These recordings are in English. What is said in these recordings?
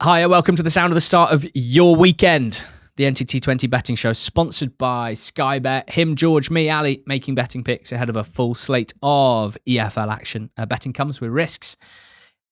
Hi, and welcome to the sound of the start of your weekend. The NTT20 betting show sponsored by Sky Bet. Him, George, me, Ali, making betting picks ahead of a full slate of EFL action. Betting comes with risks.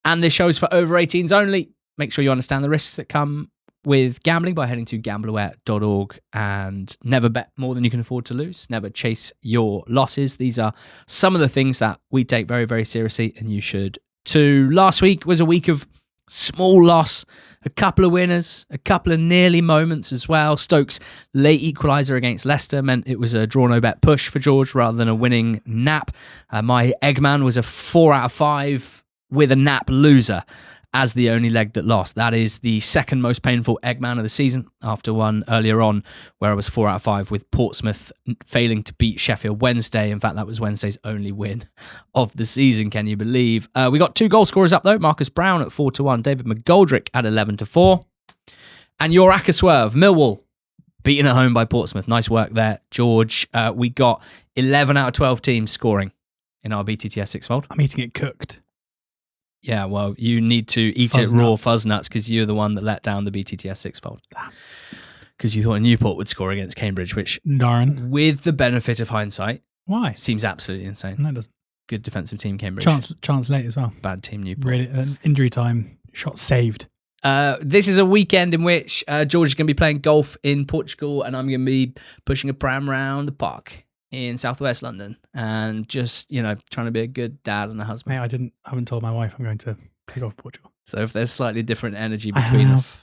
And this show's for over 18s only. Make sure you understand the risks that come with gambling by heading to gambleaware.org, and never bet more than you can afford to lose. Never chase your losses. These are some of the things that we take very, very seriously, and you should too. Last week was a week of small loss, a couple of winners, a couple of nearly moments as well. Stoke's late equaliser against Leicester meant it was a draw no bet push for George rather than a winning nap. My Eggman was a 4 out of 5 with a nap loser as the only leg that lost. That is the second most painful Eggman of the season, after one earlier on where I was 4 out of 5 with Portsmouth failing to beat Sheffield Wednesday. In fact, that was Wednesday's only win of the season, can you believe? We got 2 goal scorers up though. Marcus Brown at 4-1, David McGoldrick at 11-4. And your Swerve, Millwall, beaten at home by Portsmouth. Nice work there, George. We got 11 out of 12 teams scoring in our BTTS sixfold. I'm eating it cooked. Yeah, well, you need to eat it raw, fuzz nuts, because you're the one that let down the BTTS sixfold. Because you thought Newport would score against Cambridge, which, darn, with the benefit of hindsight, why seems absolutely insane. No, it doesn't. Good defensive team, Cambridge. Chance late as well. Bad team, Newport. Really, injury time, shot saved. This is a weekend in which George is going to be playing golf in Portugal, and I'm going to be pushing a pram around the park in southwest London, and just, trying to be a good dad and a husband. Mate, I haven't told my wife I'm going to take off Portugal. So if there's slightly different energy between us,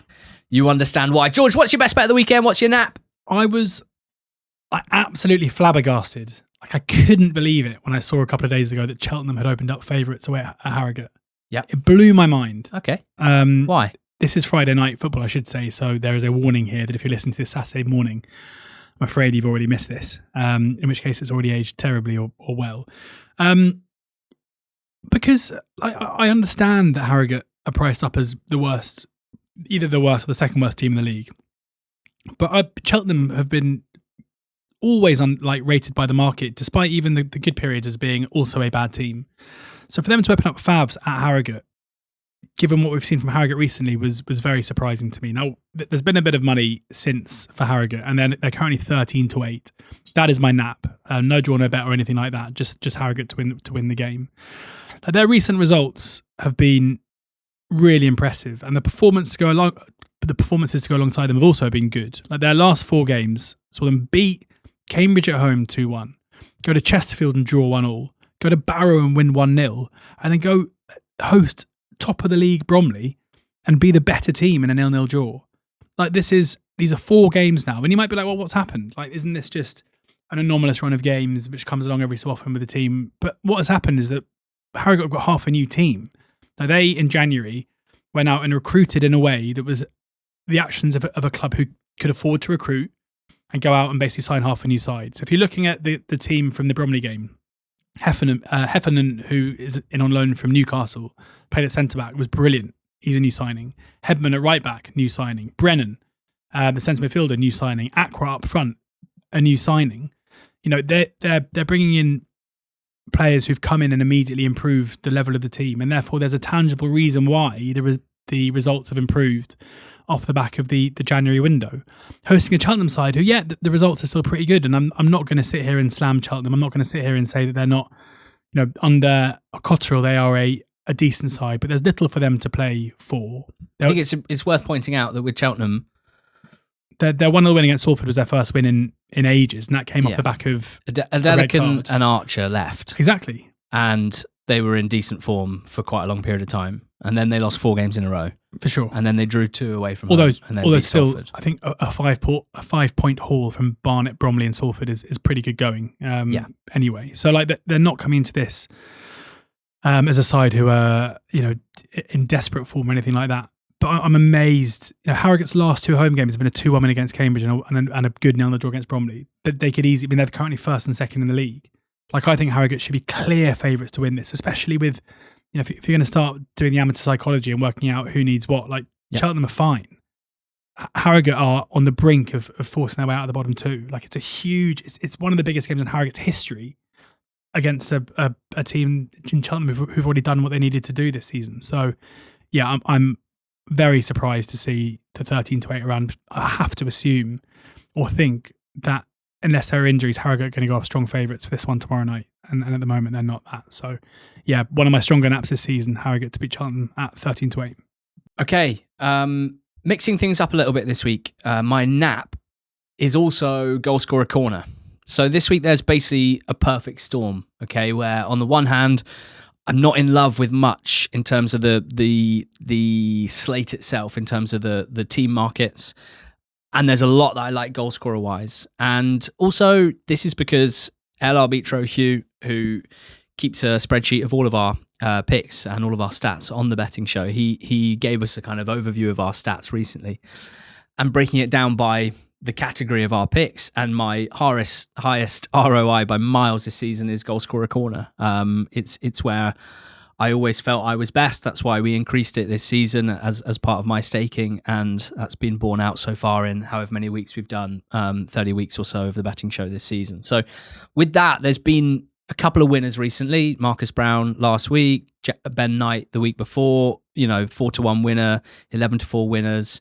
you understand why. George, what's your best bet of the weekend? What's your nap? I was absolutely flabbergasted. I couldn't believe it when I saw a couple of days ago that Cheltenham had opened up favourites away at Harrogate. Yeah, it blew my mind. Okay. Why? This is Friday night football, I should say. So there is a warning here that if you're listening to this Saturday morning, I'm afraid you've already missed this, in which case it's already aged terribly or well. Because I understand that Harrogate are priced up as the worst, either the worst or the second worst team in the league. But Cheltenham have been always rated by the market, despite even the good periods as being also a bad team. So for them to open up Favs at Harrogate, given what we've seen from Harrogate recently, was very surprising to me. Now, there's been a bit of money since for Harrogate, and they're currently 13-8. That is my nap. No draw, no bet or anything like that. Just Harrogate to win the game. Their recent results have been really impressive, and the performances to go alongside them have also been good. Their last 4 games saw them beat Cambridge at home 2-1, go to Chesterfield and draw 1-1, go to Barrow and win 1-0, and then go host top of the league Bromley and be the better team in a 0-0 draw. These are 4 games now, and you might be like, well, what's happened? Isn't this just an anomalous run of games which comes along every so often with the team? But what has happened is that Harrogate have got half a new team. Now, they in January went out and recruited in a way that was the actions of a club who could afford to recruit and go out and basically sign half a new side. So if you're looking at the team from the Bromley game, Heffernan, who is in on loan from Newcastle, played at centre-back, was brilliant. He's a new signing. Hedman at right-back, new signing. Brennan, the centre midfielder, new signing. Aqua up front, a new signing. They're bringing in players who've come in and immediately improved the level of the team, and therefore there's a tangible reason why the results have improved off the back of the January window. Hosting a Cheltenham side who, the results are still pretty good, and I'm not going to sit here and slam Cheltenham. I'm not going to sit here and say that they're not, under Cotterill they are a decent side, but there's little for them to play for. I think it's worth pointing out that with Cheltenham, their 1-0 win against Salford was their first win in ages, and that came off the back of Adelican and Archer left. Exactly. And they were in decent form for quite a long period of time. And then they lost 4 games in a row. For sure. And then they drew 2 away from home. And then although still, Salford. I think a 5-point haul from Barnet, Bromley and Salford is pretty good going. Anyway, so they're not coming into this as a side who are, in desperate form or anything like that. But I'm amazed. Harrogate's last 2 home games have been a 2-1 win against Cambridge and a good 0-0 draw against Bromley. That they could easily, they're currently first and second in the league. I think Harrogate should be clear favourites to win this, especially with, if you're going to start doing the amateur psychology and working out who needs what, Cheltenham are fine. Harrogate are on the brink of forcing their way out of the bottom 2. It's one of the biggest games in Harrogate's history against a team in Cheltenham who've already done what they needed to do this season. So, I'm very surprised to see the 13-8 around. I have to assume or think that unless there are injuries, Harrogate are going to go off strong favourites for this one tomorrow night. And at the moment, they're not that. So, yeah, one of my stronger naps this season, Harrogate to beat Cheltenham at 13-8. Okay, mixing things up a little bit this week. My nap is also goal scorer corner. So this week there's basically a perfect storm, okay, where on the one hand, I'm not in love with much in terms of the slate itself, in terms of the team markets. And there's a lot that I like goal scorer wise. And also, this is because El Arbitro Hugh, who keeps a spreadsheet of all of our picks and all of our stats on the betting show, he gave us a kind of overview of our stats recently and breaking it down by the category of our picks. And my highest ROI by miles this season is goal scorer corner. It's where I always felt I was best. That's why we increased it this season as part of my staking, and that's been borne out so far in however many weeks we've done, 30 weeks or so of the betting show this season. So with that, there's been a couple of winners recently. Marcus Brown last week, Ben Knight the week before, 4-1 winner, 11-4 winners.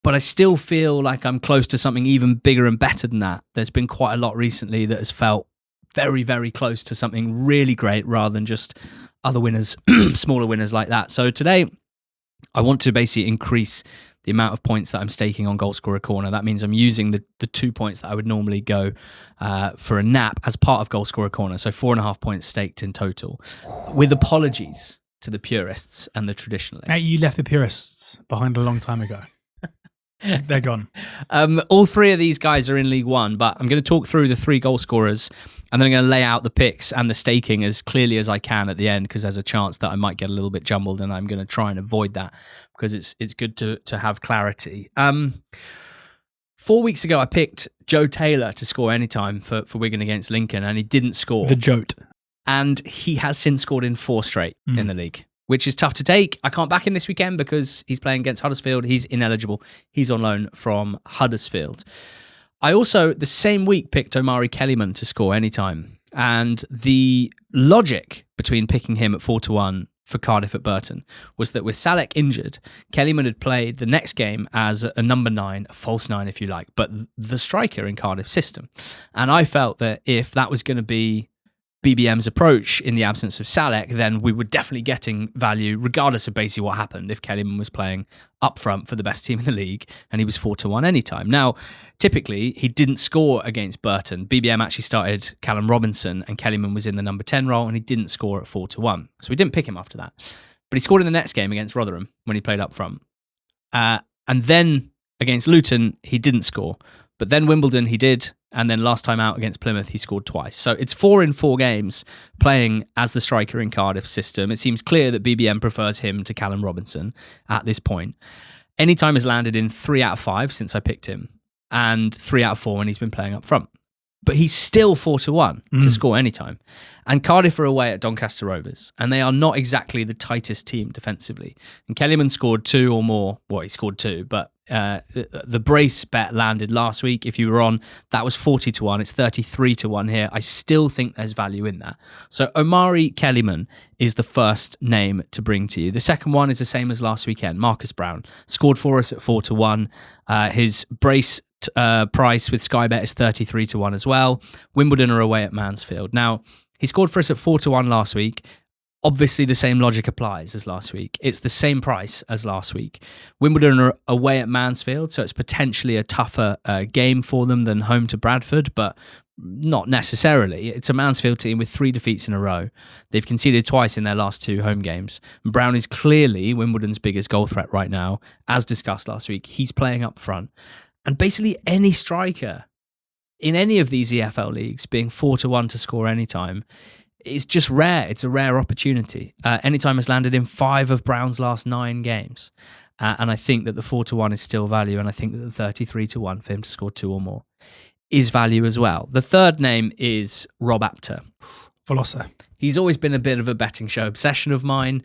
But I still feel like I'm close to something even bigger and better than that. There's been quite a lot recently that has felt very, very close to something really great rather than just other winners, smaller winners like that. So today, I want to basically increase the amount of points that I'm staking on goal scorer corner. That means I'm using the 2 points that I would normally go for a nap as part of goal scorer corner. So 4.5 points staked in total. With apologies to the purists and the traditionalists. Hey, you left the purists behind a long time ago. They're gone. All three of these guys are in League One, but I'm going to talk through the three goal scorers, and then I'm going to lay out the picks and the staking as clearly as I can at the end, because there's a chance that I might get a little bit jumbled, and I'm going to try and avoid that because it's good to have clarity. 4 weeks ago, I picked Joe Taylor to score anytime for Wigan against Lincoln, and he didn't score. The Jote. And he has since scored in 4 straight in the league, which is tough to take. I can't back him this weekend because he's playing against Huddersfield. He's ineligible. He's on loan from Huddersfield. I also, the same week, picked Omari Kellyman to score anytime. And the logic between picking him at 4-1 for Cardiff at Burton was that with Salek injured, Kellyman had played the next game as a number 9, a false 9 if you like, but the striker in Cardiff's system. And I felt that if that was going to be BBM's approach in the absence of Salek, then we were definitely getting value regardless of basically what happened if Kellyman was playing up front for the best team in the league and he was 4-1 anytime. Now, typically, he didn't score against Burton. BBM actually started Callum Robinson and Kellyman was in the number 10 role and he didn't score at 4-1. So we didn't pick him after that. But he scored in the next game against Rotherham when he played up front. And then against Luton, he didn't score. But then Wimbledon, he did. And then last time out against Plymouth, he scored twice. So it's 4 in 4 games playing as the striker in Cardiff's system. It seems clear that BBM prefers him to Callum Robinson at this point. Anytime has landed in 3 out of 5 since I picked him, and 3 out of 4 when he's been playing up front. But he's still 4-1 to score anytime. And Cardiff are away at Doncaster Rovers, and they are not exactly the tightest team defensively. And Kellyman scored 2 or more. Well, he scored 2, but the brace bet landed last week. If you were on, that was 40-1. It's 33-1 here. I still think there's value in that. So Omari Kellyman is the first name to bring to you. The second one is the same as last weekend. Marcus Brown scored for us at 4-1. His brace price with Sky Bet is 33-1 as well. Wimbledon are away at Mansfield. Now, he scored for us at 4-1 last week. Obviously, the same logic applies as last week. It's the same price as last week. Wimbledon are away at Mansfield, so it's potentially a tougher game for them than home to Bradford, but not necessarily. It's a Mansfield team with 3 defeats in a row. They've conceded twice in their last 2 home games. Brown is clearly Wimbledon's biggest goal threat right now, as discussed last week. He's playing up front. And basically any striker in any of these EFL leagues being 4-1 to score anytime is just rare. It's a rare opportunity. Anytime has landed in 5 of Brown's last 9 games. And I think that the 4-1 is still value. And I think that the 33-1 for him to score 2 or more is value as well. The third name is Rob Apter. Velosa. He's always been a bit of a betting show obsession of mine,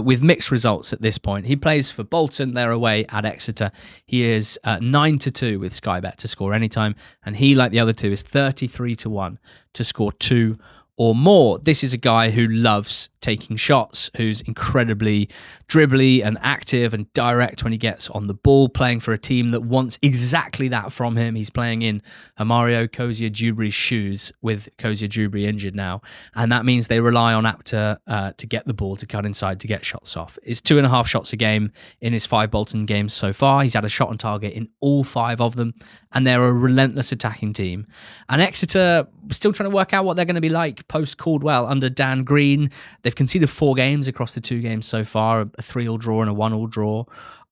with mixed results at this point. He plays for Bolton. They're away at Exeter. He is 9-2 with Sky Bet to score anytime. And he, like the other two, is 33-1 to score 2 or more. This is a guy who loves taking shots, who's incredibly dribbly and active and direct when he gets on the ball, playing for a team that wants exactly that from him. He's playing in Mario Kosciuszko's shoes, with Kosciuszko injured now, and that means they rely on Apter to get the ball, to cut inside, to get shots off. It's 2.5 shots a game in his 5 Bolton games so far. He's had a shot on target in all 5 of them, and they're a relentless attacking team. And Exeter, still trying to work out what they're going to be like post-Caldwell under Dan Green. They've conceded 4 games across the 2 games so far, a 3-all draw and a 1-all draw.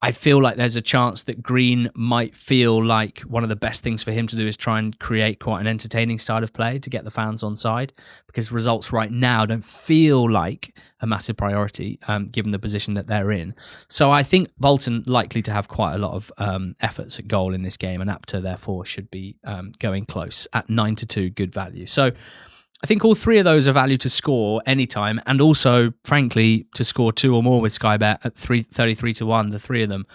I feel like there's a chance that Green might feel like one of the best things for him to do is try and create quite an entertaining style of play to get the fans on side, because results right now don't feel like a massive priority given the position that they're in. So I think Bolton likely to have quite a lot of efforts at goal in this game, and Apter therefore should be going close at 9-2, good value. So I think all 3 of those are value to score anytime, and also, frankly, to score 2 or more with Sky Bet at 33-1, the 3 of them.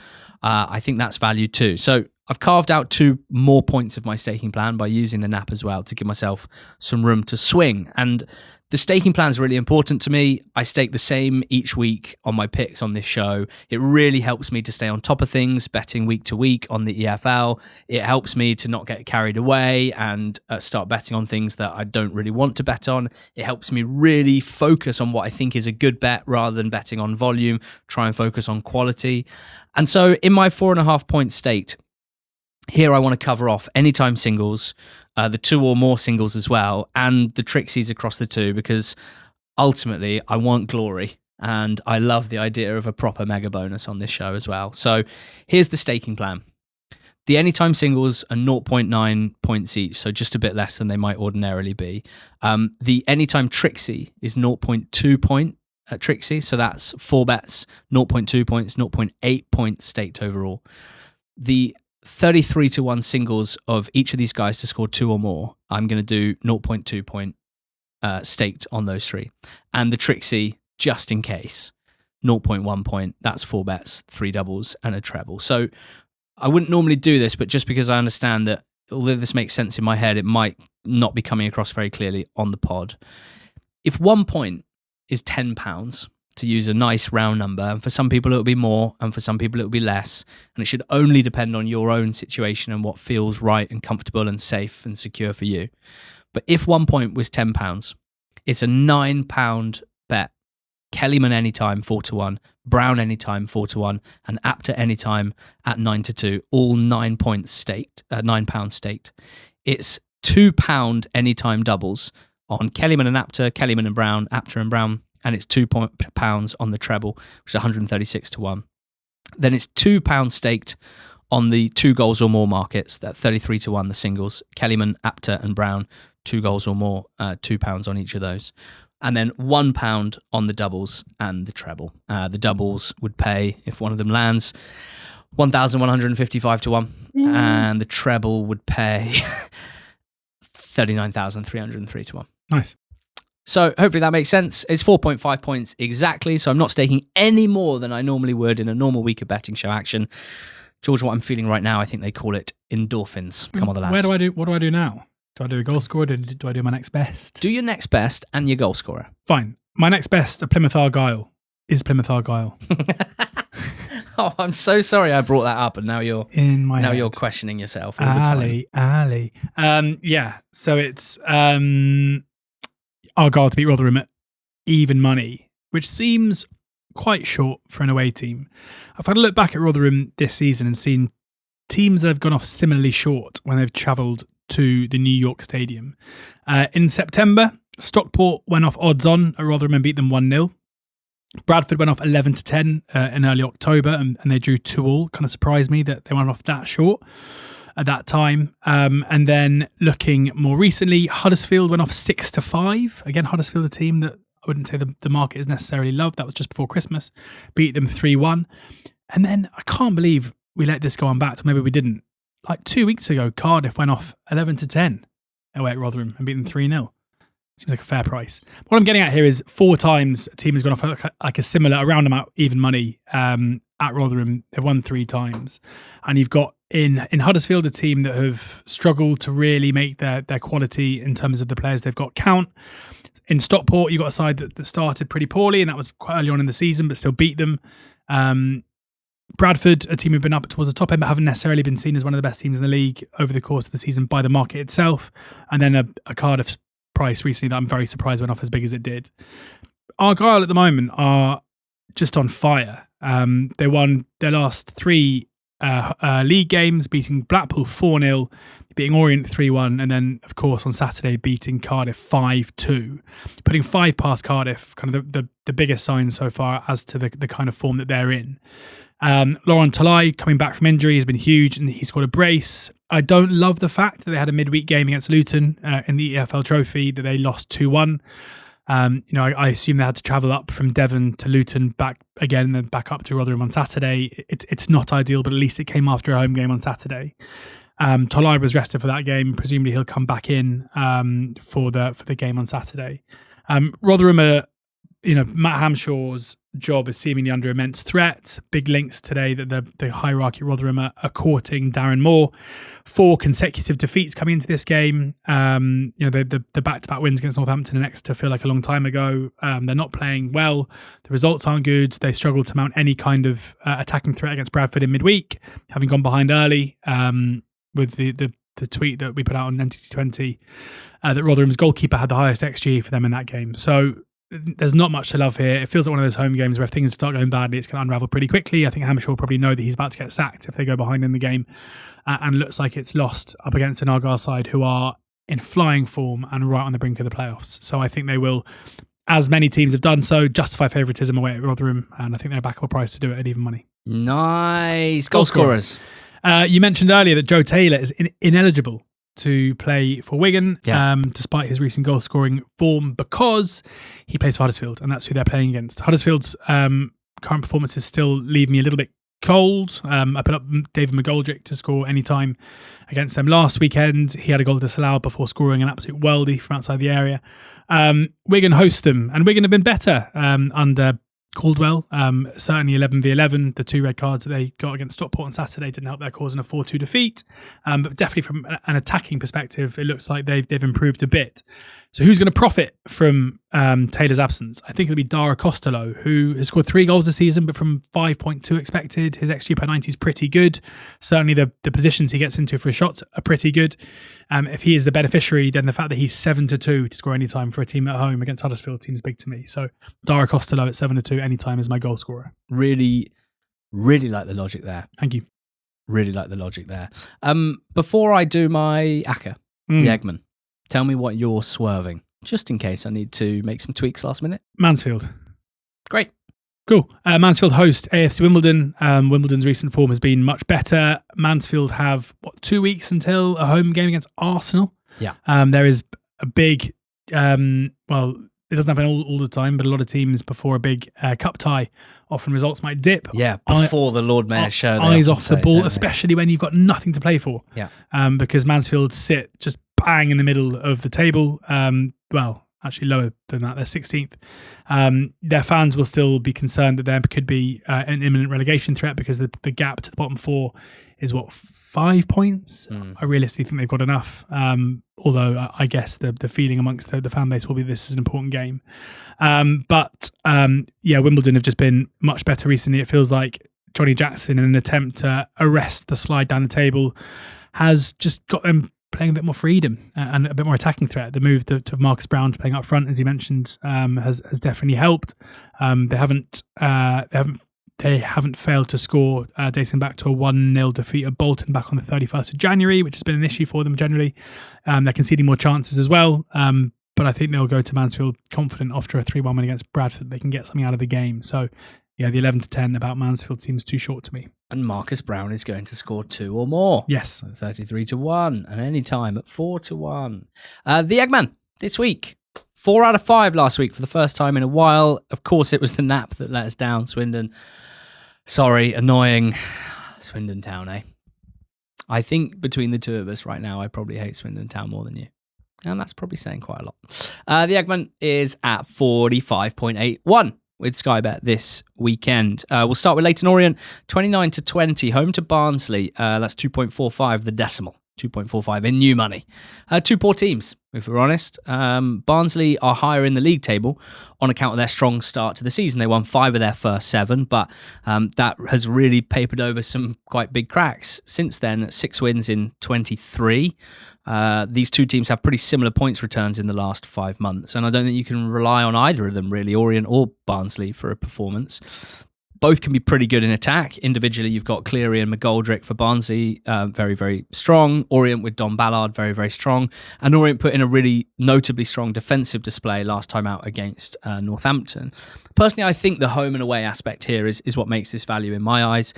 I think that's value too. So I've carved out 2 more points of my staking plan by using the NAP as well to give myself some room to swing. And the staking plan is really important to me. I stake the same each week on my picks on this show. It really helps me to stay on top of things, betting week to week on the EFL. It helps me to not get carried away and start betting on things that I don't really want to bet on. It helps me really focus on what I think is a good bet rather than betting on volume, try and focus on quality. And so in my 4.5 point staked, here I want to cover off anytime singles, the 2 or more singles as well, and the Trixies across the 2, because ultimately I want glory and I love the idea of a proper mega bonus on this show as well. So here's the staking plan. The anytime singles are 0.9 points each, so just a bit less than they might ordinarily be. The anytime Trixie is 0.2 point Trixie, so that's 4 bets, 0.2 points, 0.8 points staked overall. The 33-1 singles of each of these guys to score 2 or more, I'm going to do 0.2 point staked on those 3. And the Trixie, just in case, 0.1 point, that's 4 bets, 3 doubles and a treble. So I wouldn't normally do this, but just because I understand that although this makes sense in my head, it might not be coming across very clearly on the pod. If 1 point is £10, to use a nice round number, and for some people it'll be more, and for some people it'll be less, and it should only depend on your own situation and what feels right and comfortable and safe and secure for you. But if 1 point was £10, it's a £9 bet. Kellyman anytime 4-1, Brown anytime 4-1, and Apter anytime at 9-2, all 9 points staked, £9 staked. It's £2 anytime doubles on Kellyman and Apter, Kellyman and Brown, Apter and Brown, and it's £2 on the treble, which is 136-1. Then it's £2 staked on the 2 goals or more markets, that 33-1, the singles, Kellyman, Apter and Brown, 2 goals or more, £2 on each of those. And then £1 on the doubles and the treble. The doubles would pay, if one of them lands, 1,155-1, and the treble would pay 39,303-1. Nice. So hopefully that makes sense. It's 4.5 points exactly, so I'm not staking any more than I normally would in a normal week of betting show action. George, what I'm feeling right now, I think they call it endorphins. Come on, the lads. What do I do now? Do I do a goal scorer? Do I do my next best? Do your next best and your goal scorer. Fine. My next best at Plymouth Argyle is Plymouth Argyle. Oh, I'm so sorry I brought that up, and now you're you're questioning yourself all the time. Yeah. So it's Argyle to beat Rotherham at even money, which seems quite short for an away team. I've had a look back at Rotherham this season and seen teams that have gone off similarly short when they've travelled to the New York Stadium. In September, Stockport went off odds on at Rotherham and beat them 1-0. Bradford went off 11-10 in early October and they drew 2-2. Kind of surprised me that they went off that short at that time. And then looking more recently, Huddersfield went off 6-5. Again, Huddersfield, a team that I wouldn't say the market is necessarily loved. That was just before Christmas. Beat them 3-1. And then I can't believe we let this go on back, or maybe we didn't. Like 2 weeks ago, Cardiff went off 11-10 away at Rotherham and beat them 3-0. Seems like a fair price. What I'm getting at here is 4 times a team has gone off like a similar, around about even money at Rotherham. They've won 3 times. And you've got in Huddersfield, a team that have struggled to really make their quality in terms of the players they've got count. In Stockport, you got a side that started pretty poorly, and that was quite early on in the season, but still beat them. Bradford, a team who've been up towards the top end, but haven't necessarily been seen as one of the best teams in the league over the course of the season by the market itself. And then a Cardiff's price recently that I'm very surprised went off as big as it did. Argyle at the moment are just on fire. They won their last 3 league games, beating Blackpool 4-0, beating Orient 3-1, and then, of course, on Saturday, beating Cardiff 5-2. Putting 5 past Cardiff, kind of the biggest sign so far as to the kind of form that they're in. Laurent Talai, coming back from injury, has been huge, and he scored a brace. I don't love the fact that they had a midweek game against Luton in the EFL Trophy, that they lost 2-1. I assume they had to travel up from Devon to Luton, back again, and then back up to Rotherham on Saturday. It's not ideal, but at least it came after a home game on Saturday. Tolai was rested for that game. Presumably he'll come back in for the game on Saturday. Rotherham Matt Hamshaw's job is seemingly under immense threat. Big links today that the hierarchy at Rotherham are courting Darren Moore. 4 consecutive defeats coming into this game. The back-to-back wins against Northampton and Exeter feel like a long time ago. They're not playing well. The results aren't good. They struggle to mount any kind of attacking threat against Bradford in midweek, having gone behind early with the tweet that we put out on NTT20 that Rotherham's goalkeeper had the highest XG for them in that game. So there's not much to love here. It feels like one of those home games where if things start going badly, it's going to unravel pretty quickly. I think Hamshaw will probably know that he's about to get sacked if they go behind in the game, and looks like it's lost up against an Argyle side who are in flying form and right on the brink of the playoffs. So I think they will, as many teams have done so, justify favouritism away at Rotherham, and I think they're a backable price to do it at even money. Nice. Goal scorers. You mentioned earlier that Joe Taylor is ineligible to play for Wigan, despite his recent goal-scoring form, because he plays for Huddersfield, and that's who they're playing against. Huddersfield's current performances still leave me a little bit cold. I put up David McGoldrick to score any time against them last weekend. He had a goal disallowed before scoring an absolute worldie from outside the area. Wigan host them, and Wigan have been better under Caldwell, certainly 11v11. The 2 red cards that they got against Stockport on Saturday didn't help their cause in a 4-2 defeat. But definitely from an attacking perspective, it looks like they've improved a bit. So who's going to profit from Taylor's absence? I think it'll be Dara Costello, who has scored 3 goals this season, but from 5.2 expected. His XG per 90 is pretty good. Certainly the positions he gets into for his shots are pretty good. If he is the beneficiary, then the fact that he's 7-2 to score any time for a team at home against Huddersfield seems big to me. So Dara Costello at 7-2 anytime is my goal scorer. Really, really like the logic there. Thank you. Really like the logic there. Before I do my ACCA, the Eggman, tell me what you're swerving, just in case I need to make some tweaks last minute. Mansfield. Great. Cool. Mansfield host AFC Wimbledon. Wimbledon's recent form has been much better. Mansfield have 2 weeks until a home game against Arsenal. Yeah. There is a big, it doesn't happen all the time, but a lot of teams before a big cup tie, often results might dip. Yeah, before the Lord Mayor's show. Eyes off the ball, especially when you've got nothing to play for. Yeah. Because Mansfield sit just bang in the middle of the table. Actually lower than that, they're 16th. Their fans will still be concerned that there could be an imminent relegation threat because the gap to the bottom 4 is 5 points. I realistically think they've got enough. Although I guess the feeling amongst the fan base will be this is an important game. Wimbledon have just been much better recently. It feels like Johnny Jackson, in an attempt to arrest the slide down the table, has just got them playing a bit more freedom and a bit more attacking threat. The move to Marcus Brown to playing up front, as you mentioned, has definitely helped. They haven't failed to score, dating back to a 1-0 defeat at Bolton back on the 31st of January, which has been an issue for them generally. They're conceding more chances as well. But I think they'll go to Mansfield confident after a 3-1 win against Bradford. They can get something out of the game. So, yeah, the 11-10 about Mansfield seems too short to me. And Marcus Brown is going to score 2 or more. Yes. 33-1, and any time at 4-1. The Eggman this week. 4 out of 5 last week for the first time in a while. Of course, it was the nap that let us down, Swindon. Sorry, annoying. Swindon Town, eh? I think between the two of us right now, I probably hate Swindon Town more than you. And that's probably saying quite a lot. The Eggman is at 45.81. with Sky Bet this weekend. We'll start with Leyton Orient, 29-20, home to Barnsley. That's 2.45, the decimal. 2.45 in new money. Two poor teams, if we're honest. Barnsley are higher in the league table on account of their strong start to the season. They won 5 of their first 7, but that has really papered over some quite big cracks. Since then, 6 wins in 23. These two teams have pretty similar points returns in the last 5 months, and I don't think you can rely on either of them, really, Orient or Barnsley, for a performance. Both can be pretty good in attack. Individually, you've got Cleary and McGoldrick for Barnsley, very, very strong. Orient with Don Ballard, very, very strong. And Orient put in a really notably strong defensive display last time out against Northampton. Personally, I think the home and away aspect here is what makes this value in my eyes.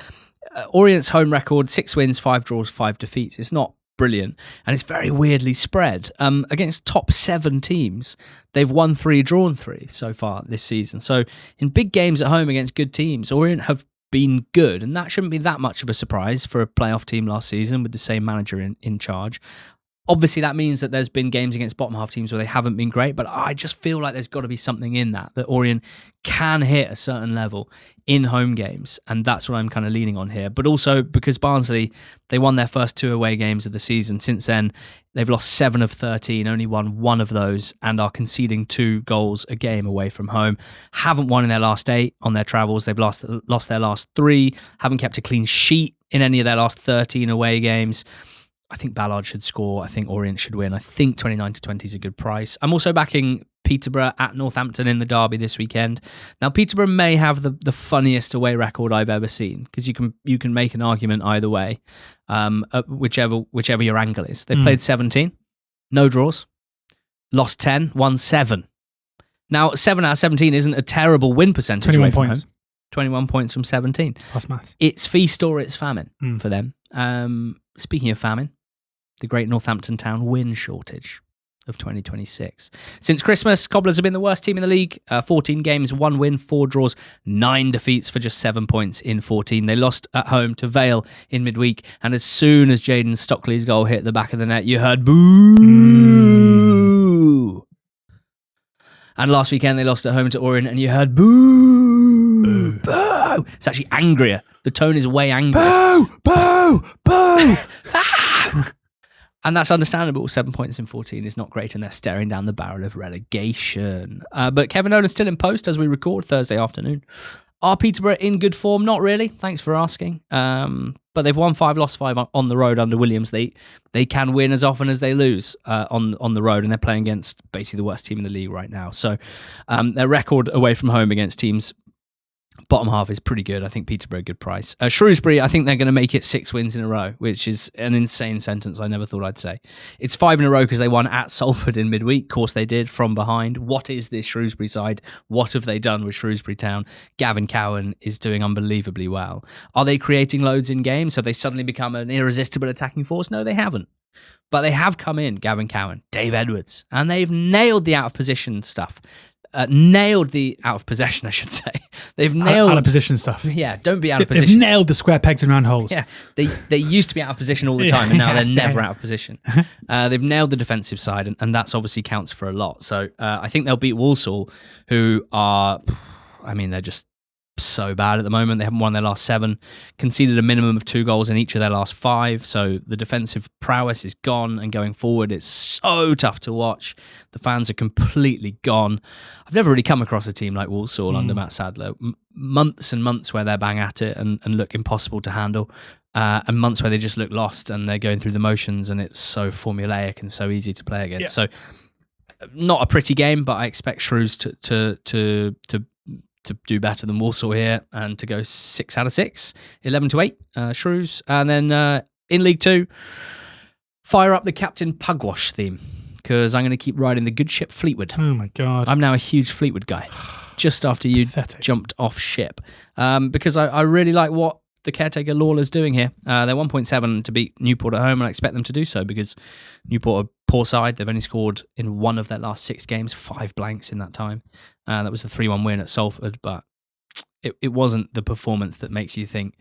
Orient's home record, 6 wins, 5 draws, 5 defeats. It's not brilliant, and it's very weirdly spread. Against top 7 teams, they've won 3, drawn 3 so far this season. So in big games at home against good teams, Orient have been good, and that shouldn't be that much of a surprise for a playoff team last season with the same manager in charge. Obviously, that means that there's been games against bottom half teams where they haven't been great, but I just feel like there's got to be something in that Orient can hit a certain level in home games, and that's what I'm kind of leaning on here. But also because Barnsley, they won their first 2 away games of the season. Since then, they've lost 7 of 13, only won 1 of those, and are conceding 2 goals a game away from home. Haven't won in their last 8 on their travels. They've lost their last 3, haven't kept a clean sheet in any of their last 13 away games. I think Ballard should score. I think Orient should win. I think 29-20 is a good price. I'm also backing Peterborough at Northampton in the derby this weekend. Now, Peterborough may have the funniest away record I've ever seen, because you can make an argument either way, whichever your angle is. They've played 17, no draws, lost 10, won 7. Now, 7 out of 17 isn't a terrible win percentage. 21 points. Home. 21 points from 17. Plus maths. It's feast or it's famine for them. Speaking of famine, the great Northampton Town win shortage of 2026. Since Christmas, Cobblers have been the worst team in the league. 14 games, 1 win, 4 draws, 9 defeats for just 7 points in 14. They lost at home to Vale in midweek, and as soon as Jaden Stockley's goal hit the back of the net, you heard boo! And last weekend, they lost at home to Orient, and you heard boo! Boo! It's actually angrier. The tone is way angrier. Boo! Boo! Boo! And that's understandable. 7 points in 14 is not great, and they're staring down the barrel of relegation. But Kevin Nolan's still in post as we record Thursday afternoon. Are Peterborough in good form? Not really. Thanks for asking. But they've won 5, lost 5 on the road under Williams. They can win as often as they lose on the road, and they're playing against basically the worst team in the league right now. So their record away from home against teams bottom half is pretty good. I think Peterborough, good price. Shrewsbury, I think they're going to make it 6 wins in a row, which is an insane sentence I never thought I'd say. It's 5 in a row because they won at Salford in midweek. Of course they did, from behind. What is this Shrewsbury side? What have they done with Shrewsbury Town? Gavin Cowan is doing unbelievably well. Are they creating loads in games? Have they suddenly become an irresistible attacking force? No, they haven't. But they have come in, Gavin Cowan, Dave Edwards, and they've nailed the out-of-position stuff. Nailed the out of possession, I should say. They've nailed out of position stuff. Yeah, don't be out of position. They've nailed the square pegs and round holes. Yeah, they used to be out of position all the time, and now they're never out of position. They've nailed the defensive side, and that's obviously counts for a lot. So I think they'll beat Walsall, who are, they're just so bad at the moment. They haven't won their last 7, conceded a minimum of 2 goals in each of their last 5. So the defensive prowess is gone, and going forward, it's so tough to watch. The fans are completely gone. I've never really come across a team like Walsall under Matt Sadler. Months and months where they're bang at it and look impossible to handle. And months where they just look lost and they're going through the motions, and it's so formulaic and so easy to play against. Yeah. So not a pretty game, but I expect Shrews to do better than Walsall here, and to go 6 out of 6, 11-8, Shrews. And then in League 2, fire up the Captain Pugwash theme, because I'm going to keep riding the good ship Fleetwood. Oh my God. I'm now a huge Fleetwood guy, just after you jumped off ship. Because I really like what the caretaker Lawler's doing here. They're 1.7 to beat Newport at home, and I expect them to do so because Newport are a poor side. They've only scored in 1 of their last 6 games, 5 blanks in that time. That was a 3-1 win at Salford, but it wasn't the performance that makes you think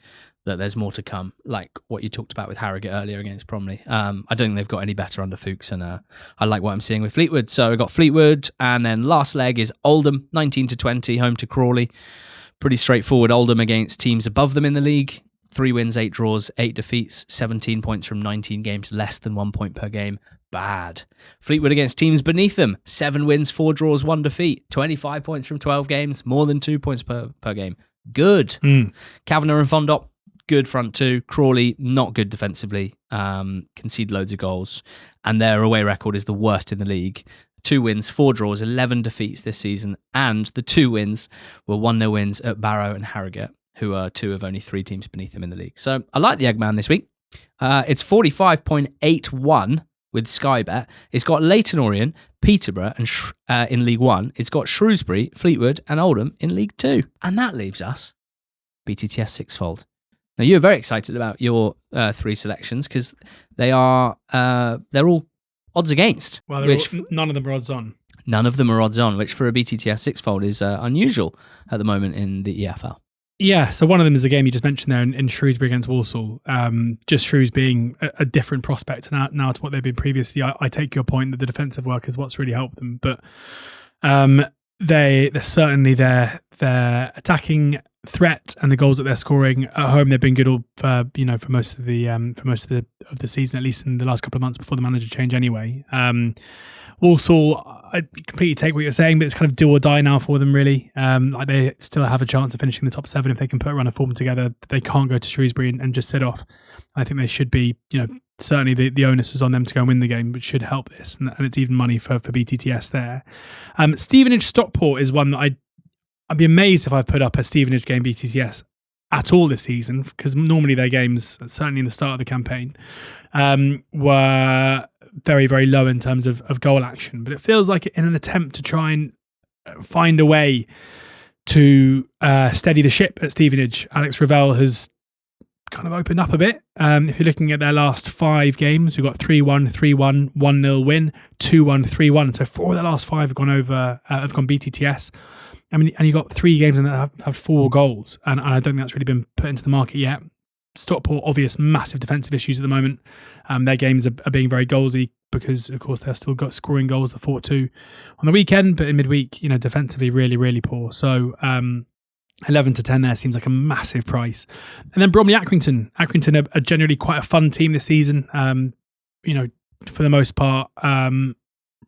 that there's more to come, like what you talked about with Harrogate earlier against Bromley. I don't think they've got any better under Fuchs, and I like what I'm seeing with Fleetwood. So we've got Fleetwood, and then last leg is Oldham, 19-20, home to Crawley. Pretty straightforward. Oldham against teams above them in the league. 3 wins, 8 draws, 8 defeats, 17 points from 19 games, less than 1 point per game. Bad. Fleetwood against teams beneath them. 7 wins, 4 draws, 1 defeat. 25 points from 12 games, more than 2 points per game. Good. Kavanagh and Fondop, good front two. Crawley, not good defensively. Concede loads of goals. And their away record is the worst in the league. 2 wins, 4 draws, 11 defeats this season. And the 2 wins were 1-0 wins at Barrow and Harrogate, who are 2 of only 3 teams beneath them in the league. So I like the Eggman this week. It's 45.81 with Sky Bet. It's got Leyton Orient, Peterborough and in League 1. It's got Shrewsbury, Fleetwood and Oldham in League 2. And that leaves us BTTS sixfold. Now, you're very excited about your 3 selections because they're all odds against. Well, none of them are odds on. None of them are odds on, which for a BTTS sixfold is unusual at the moment in the EFL. Yeah, so one of them is the game you just mentioned there in Shrewsbury against Walsall. Just Shrews being a different prospect now to what they've been previously. I take your point that the defensive work is what's really helped them, but they're certainly their attacking threat and the goals that they're scoring at home. They've been good for most of the season, at least in the last couple of months before the manager change. Anyway, Walsall, I completely take what you're saying, but it's kind of do or die now for them, really. Like they still have a chance of finishing the top 7 if they can put a run of form together. They can't go to Shrewsbury and just sit off. I think they should be, certainly the onus is on them to go and win the game, which should help this. And it's even money for BTTS there. Stevenage Stockport is one that I'd be amazed if I put up a Stevenage game BTTS at all this season, because normally their games, certainly in the start of the campaign, were very, very low in terms of goal action. But it feels like in an attempt to try and find a way to steady the ship at Stevenage, Alex Ravel has kind of opened up a bit. If you're looking at their last 5 games, we've got 3-1, 3-1, 1-0 win, 2-1, 3-1. So 4 of their last 5 have gone BTTS. I mean, and you've got 3 games that have 4 goals, and I don't think that's really been put into the market yet. Stockport, obvious massive defensive issues at the moment. Their games are being very goalsy because, of course, they're still got scoring goals, the 4-2 on the weekend, but in midweek, defensively really, really poor. So 11-10 there seems like a massive price. And then Bromley Accrington. Accrington are generally quite a fun team this season. For the most part,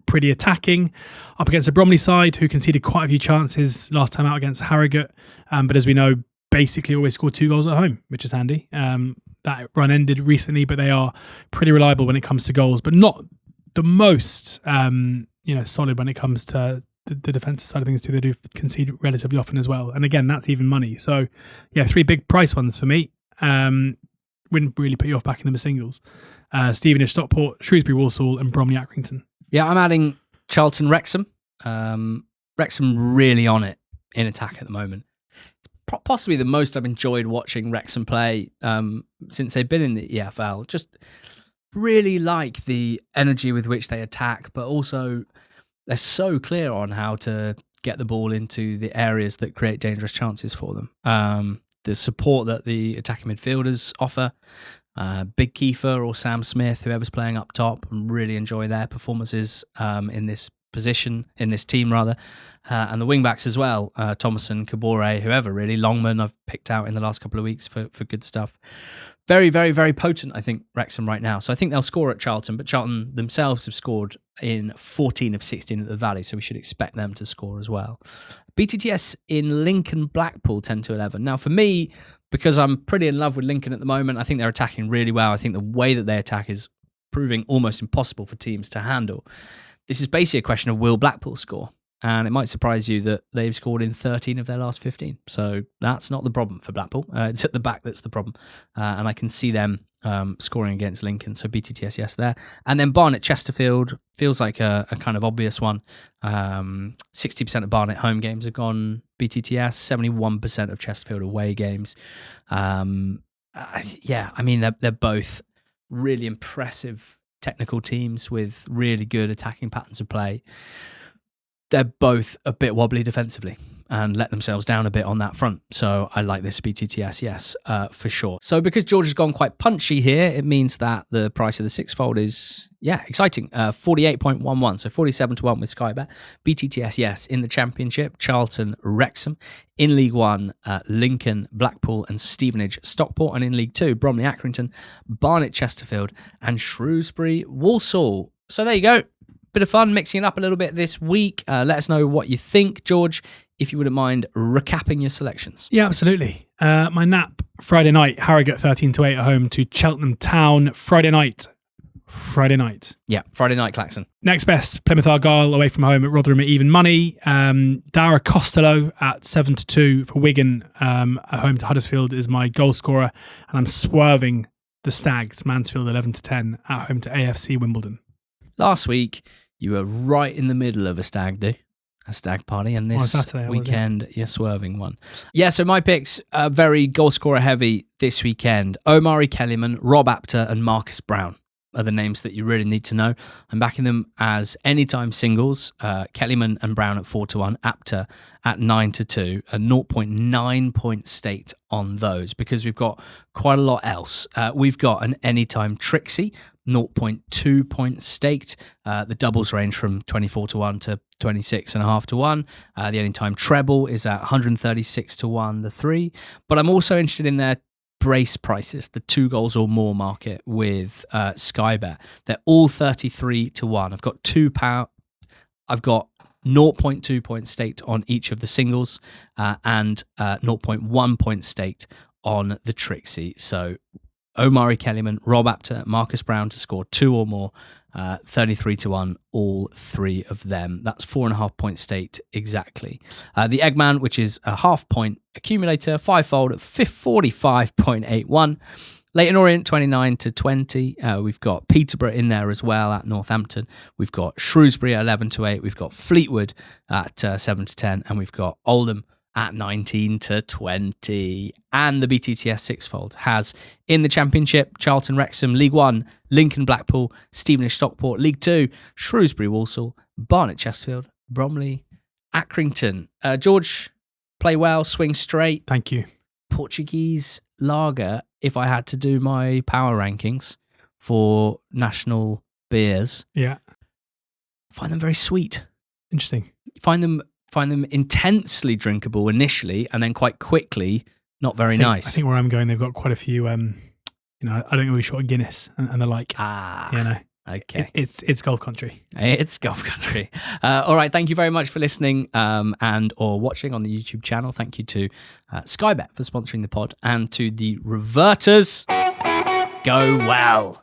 pretty attacking, up against a Bromley side who conceded quite a few chances last time out against Harrogate. But as we know, basically always scored 2 goals at home, which is handy. That run ended recently, but they are pretty reliable when it comes to goals, but not the most solid when it comes to the defensive side of things too. They do concede relatively often as well. And again, that's even money. So yeah, 3 big price ones for me. Wouldn't really put you off backing them as singles. Stevenage, Stockport, Shrewsbury, Walsall and Bromley Accrington. Yeah, I'm adding Charlton Wrexham. Wrexham really on it in attack at the moment. It's possibly the most I've enjoyed watching Wrexham play since they've been in the EFL. Just really like the energy with which they attack, but also they're so clear on how to get the ball into the areas that create dangerous chances for them. The support that the attacking midfielders offer, Big Kiefer or Sam Smith, whoever's playing up top, really enjoy their performances in this position, in this team rather, and the wing-backs as well, Thomason, Kabore, whoever really, Longman I've picked out in the last couple of weeks for good stuff. Very, very, very potent, I think, Wrexham right now. So I think they'll score at Charlton, but Charlton themselves have scored in 14 of 16 at the Valley, so we should expect them to score as well. BTTS in Lincoln Blackpool 10-11. Now for me, because I'm pretty in love with Lincoln at the moment, I think they're attacking really well. I think the way that they attack is proving almost impossible for teams to handle. This is basically a question of will Blackpool score? And it might surprise you that they've scored in 13 of their last 15. So that's not the problem for Blackpool. It's at the back that's the problem. And I can see them scoring against Lincoln. So BTTS, yes, there. And then Barnet Chesterfield feels like a kind of obvious one. 60% of Barnet home games have gone BTTS, 71% of Chesterfield away games. I mean, they're both really impressive technical teams with really good attacking patterns of play. They're both a bit wobbly defensively. and let themselves down a bit on that front. So I like this BTTS, yes, for sure. So because George has gone quite punchy here, it means that the price of the sixfold is, exciting. 48.11, so 47 to 1 with Sky Bet. BTTS, yes, in the Championship, Charlton, Wrexham. In League One, Lincoln, Blackpool and Stevenage, Stockport. And in League Two, Bromley, Accrington, Barnet, Chesterfield and Shrewsbury, Walsall. So there you go. Bit of fun mixing it up a little bit this week. Let us know what you think, George, if you wouldn't mind recapping your selections. Yeah, absolutely. My nap Friday night, Harrogate 13-8 at home to Cheltenham Town. Friday night. Yeah, Friday night, Claxon. Next best, Plymouth Argyle away from home at Rotherham at even money. Dara Costello at 7-2 for Wigan at home to Huddersfield is my goal scorer. And I'm swerving the Stags, Mansfield 11-10 at home to AFC Wimbledon. Last week, you were right in the middle of a stag party, and this weekend, you're swerving one. Yeah, so my picks are very goal scorer heavy this weekend. Omari Kellyman, Rob Apter, and Marcus Brown are the names that you really need to know. I'm backing them as anytime singles. Kellyman and Brown at 4-1, Apter at 9-2, a 0.9 point staked on those because we've got quite a lot else. We've got an anytime Trixie, 0.2 points staked. The doubles range from 24-1 to 26.5-1. The anytime treble is at 136-1, the 3. But I'm also interested in their brace prices, the 2 goals or more market with Sky Bet. They're all 33-1. I've got I've got 0.2 points staked on each of the singles and 0.1 points staked on the Trixie. So Omari Kellyman, Rob Apter, Marcus Brown to score 2 or more, 33-1, all 3 of them. That's 4.5 points staked exactly. The Eggman, which is a half-point accumulator, 5-fold at 45.81. Leighton Orient, 29-20. We've got Peterborough in there as well at Northampton. We've got Shrewsbury at 11-8. We've got Fleetwood at 7-10. And we've got Oldham at 19-20. And the BTTS sixfold has in the Championship, Charlton, Wrexham, League One, Lincoln, Blackpool, Stevenage, Stockport, League Two, Shrewsbury, Walsall, Barnet, Chesterfield, Bromley, Accrington. George, play well, swing straight. Thank you. Portuguese lager, if I had to do my power rankings for national beers. Yeah. Find them very sweet. Interesting. Find them intensely drinkable initially, and then quite quickly not very nice. I think where I'm going, they've got quite a few. I don't think we're short of Guinness and the like. Okay. It's golf country. It's golf country. All right. Thank you very much for listening and or watching on the YouTube channel. Thank you to Sky Bet for sponsoring the pod and to the Reverters. Go well.